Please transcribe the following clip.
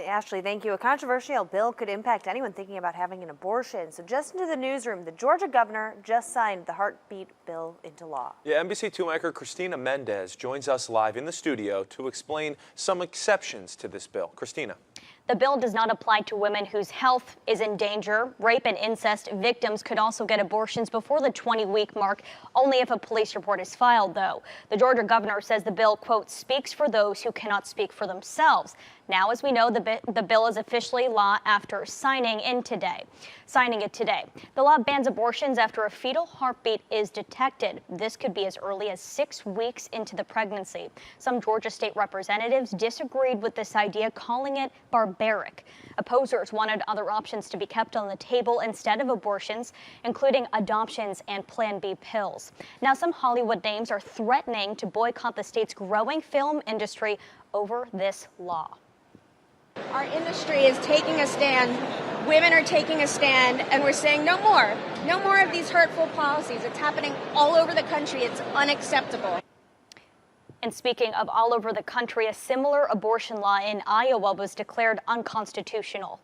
Ashley, thank you. A controversial bill could impact anyone thinking about having an abortion. So just into the newsroom, the Georgia governor just signed the heartbeat bill into law. Yeah, NBC2 anchor Christina Mendez joins us live in the studio to explain some exceptions to this bill. Christina. The bill does not apply to women whose health is in danger. Rape and incest victims could also get abortions before the 20-week mark, only if a police report is filed, though. The Georgia governor says the bill, quote, speaks for those who cannot speak for themselves. Now, as we know, the bill is officially law after signing it today. The law bans abortions after a fetal heartbeat is detected. This could be as early as 6 weeks into the pregnancy. Some Georgia state representatives disagreed with this idea, calling it barbaric. Opposers wanted other options to be kept on the table instead of abortions, including adoptions and Plan B pills. Now, some Hollywood names are threatening to boycott the state's growing film industry over this law. Our industry is taking a stand, women are taking a stand, and we're saying no more. No more of these hurtful policies. It's happening all over the country. It's unacceptable. And speaking of all over the country, a similar abortion law in Iowa was declared unconstitutional.